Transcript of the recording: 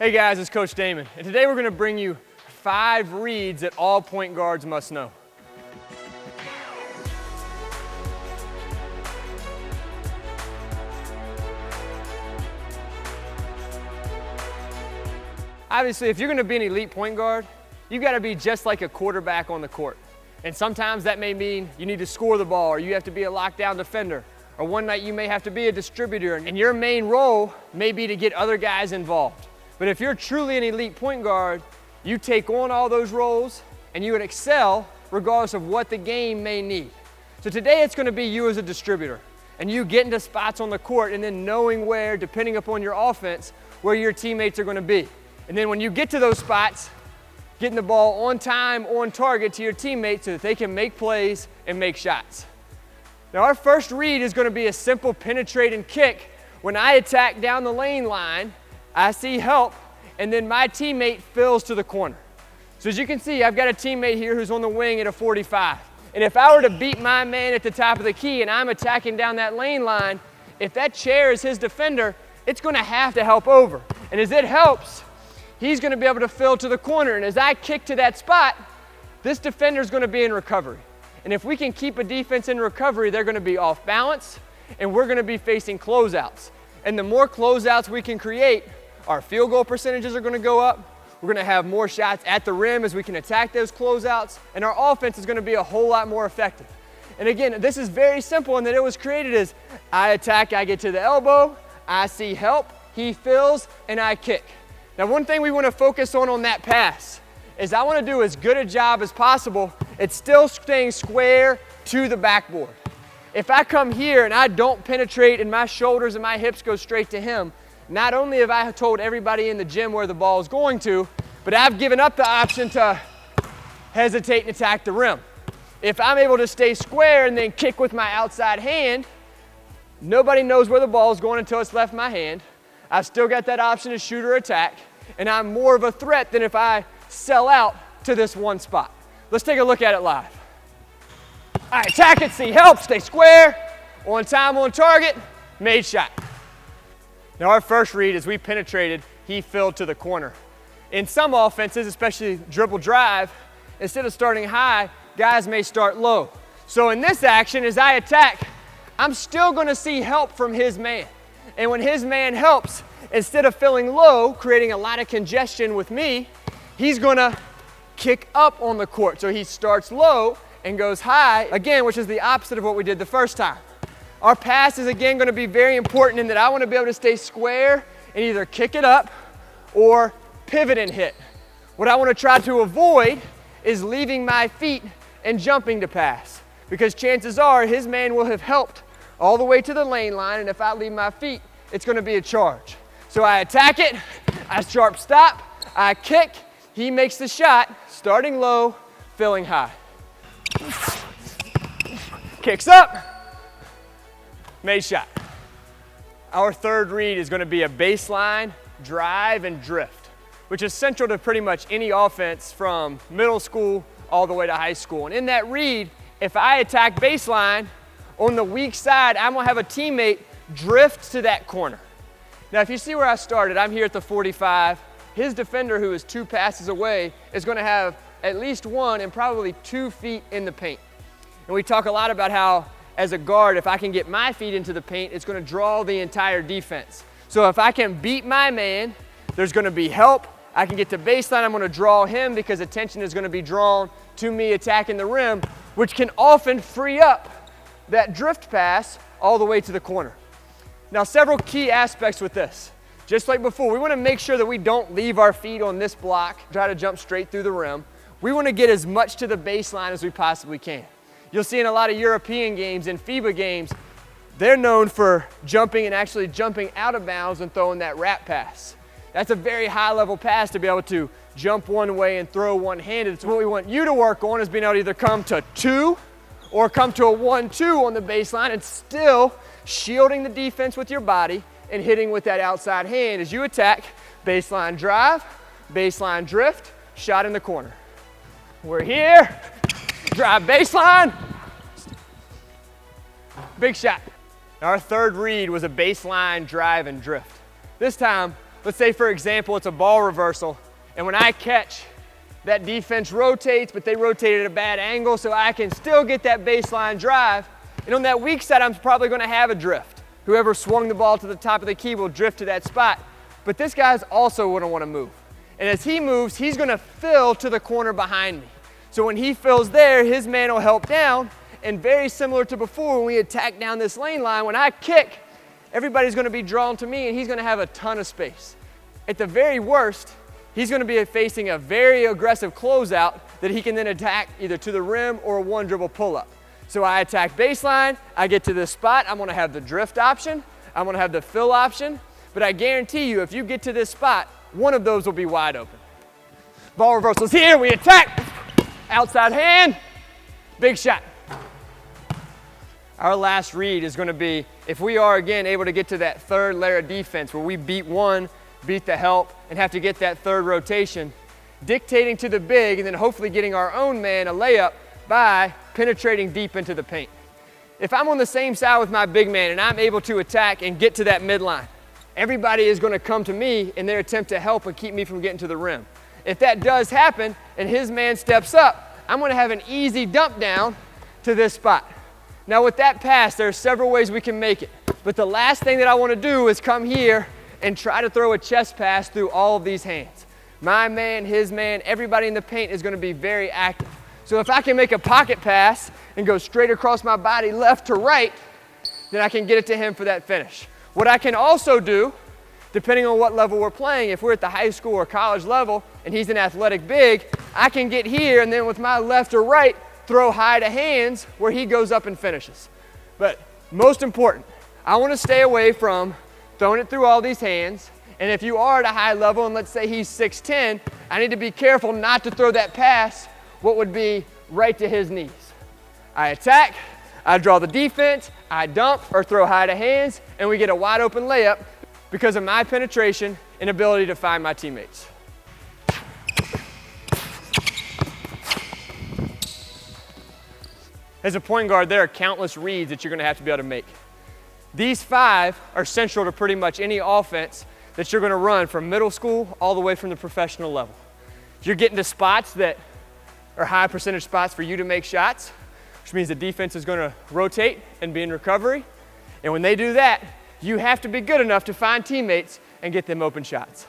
Hey guys, it's Coach Damon, and today we're going to bring you 5 reads that all point guards must know. Obviously, if you're going to be an elite point guard, you've got to be just like a quarterback on the court. And sometimes that may mean you need to score the ball, or you have to be a lockdown defender, or one night you may have to be a distributor, and your main role may be to get other guys involved. But if you're truly an elite point guard, you take on all those roles and you would excel regardless of what the game may need. So today it's going to be you as a distributor and you getting to spots on the court and then knowing where, depending upon your offense, where your teammates are going to be. And then when you get to those spots, getting the ball on time, on target to your teammates so that they can make plays and make shots. Now our first read is going to be a simple penetrate and kick. When I attack down the lane line, I see help, and then my teammate fills to the corner. So as you can see, I've got a teammate here who's on the wing at a 45. And if I were to beat my man at the top of the key and I'm attacking down that lane line, if that chair is his defender, it's going to have to help over. And as it helps, he's going to be able to fill to the corner. And as I kick to that spot, this defender is going to be in recovery. And if we can keep a defense in recovery, they're going to be off balance, and we're going to be facing closeouts. And the more closeouts we can create, our field goal percentages are going to go up. We're going to have more shots at the rim as we can attack those closeouts, and our offense is going to be a whole lot more effective. And again, this is very simple in that it was created as I attack, I get to the elbow, I see help, he fills, and I kick. Now one thing we want to focus on that pass is I want to do as good a job as possible at still staying square to the backboard. If I come here and I don't penetrate and my shoulders and my hips go straight to him, not only have I told everybody in the gym where the ball is going to, but I've given up the option to hesitate and attack the rim. If I'm able to stay square and then kick with my outside hand, nobody knows where the ball is going until it's left my hand. I've still got that option to shoot or attack, and I'm more of a threat than if I sell out to this one spot. Let's take a look at it live. All right, attack it, see help, stay square, on time, on target, made shot. Now our first read is we penetrated, he filled to the corner. In some offenses, especially dribble drive, instead of starting high, guys may start low. So in this action, as I attack, I'm still gonna see help from his man. And when his man helps, instead of filling low, creating a lot of congestion with me, he's gonna kick up on the court. So he starts low and goes high, again, which is the opposite of what we did the first time. Our pass is again going to be very important in that I want to be able to stay square and either kick it up or pivot and hit. What I want to try to avoid is leaving my feet and jumping to pass, because chances are his man will have helped all the way to the lane line, and if I leave my feet, it's going to be a charge. So I attack it, I sharp stop, I kick, he makes the shot, starting low, filling high. Kicks up. Made shot. Our third read is going to be a baseline, drive, and drift, which is central to pretty much any offense from middle school all the way to high school. And in that read, if I attack baseline, on the weak side, I'm going to have a teammate drift to that corner. Now, if you see where I started, I'm here at the 45. His defender, who is 2 passes away, is going to have at least 1 and probably 2 feet in the paint. And we talk a lot about how as a guard, if I can get my feet into the paint, it's going to draw the entire defense. So if I can beat my man, there's going to be help. I can get to baseline, I'm going to draw him because attention is going to be drawn to me attacking the rim, which can often free up that drift pass all the way to the corner. Now, several key aspects with this. Just like before, we want to make sure that we don't leave our feet on this block, try to jump straight through the rim. We want to get as much to the baseline as we possibly can. You'll see in a lot of European games and FIBA games, they're known for jumping and actually jumping out of bounds and throwing that wrap pass. That's a very high level pass to be able to jump one way and throw one-handed. So what we want you to work on is being able to either come to 2 or come to a 1-2 on the baseline and still shielding the defense with your body and hitting with that outside hand as you attack. Baseline drive, baseline drift, shot in the corner. We're here. Drive baseline, big shot. Our third read was a baseline drive and drift. This time, let's say for example, it's a ball reversal, and when I catch, that defense rotates, but they rotate at a bad angle, so I can still get that baseline drive. And on that weak side, I'm probably gonna have a drift. Whoever swung the ball to the top of the key will drift to that spot. But this guy's also gonna wanna move. And as he moves, he's gonna fill to the corner behind me. So when he fills there, his man will help down, and very similar to before when we attack down this lane line, when I kick, everybody's gonna be drawn to me and he's gonna have a ton of space. At the very worst, he's gonna be facing a very aggressive closeout that he can then attack either to the rim or a one dribble pull-up. So I attack baseline, I get to this spot, I'm gonna have the drift option, I'm gonna have the fill option, but I guarantee you if you get to this spot, one of those will be wide open. Ball reversals here, we attack, outside hand, big shot. Our last read is gonna be, if we are again able to get to that third layer of defense where we beat one, beat the help, and have to get that third rotation, dictating to the big and then hopefully getting our own man a layup by penetrating deep into the paint. If I'm on the same side with my big man and I'm able to attack and get to that midline, everybody is gonna come to me in their attempt to help and keep me from getting to the rim. If that does happen and his man steps up, I'm gonna have an easy dump down to this spot. Now with that pass, there are several ways we can make it, but the last thing that I wanna do is come here and try to throw a chest pass through all of these hands. My man, his man, everybody in the paint is gonna be very active. So if I can make a pocket pass and go straight across my body left to right, then I can get it to him for that finish. What I can also do, depending on what level we're playing, if we're at the high school or college level and he's an athletic big, I can get here and then with my left or right, throw high to hands where he goes up and finishes. But most important, I wanna stay away from throwing it through all these hands. And if you are at a high level and let's say he's 6'10", I need to be careful not to throw that pass what would be right to his knees. I attack, I draw the defense, I dump or throw high to hands, and we get a wide open layup because of my penetration and ability to find my teammates. As a point guard, there are countless reads that you're gonna have to be able to make. These 5 are central to pretty much any offense that you're gonna run from middle school all the way from the professional level. You're getting to spots that are high percentage spots for you to make shots, which means the defense is gonna rotate and be in recovery. And when they do that, you have to be good enough to find teammates and get them open shots.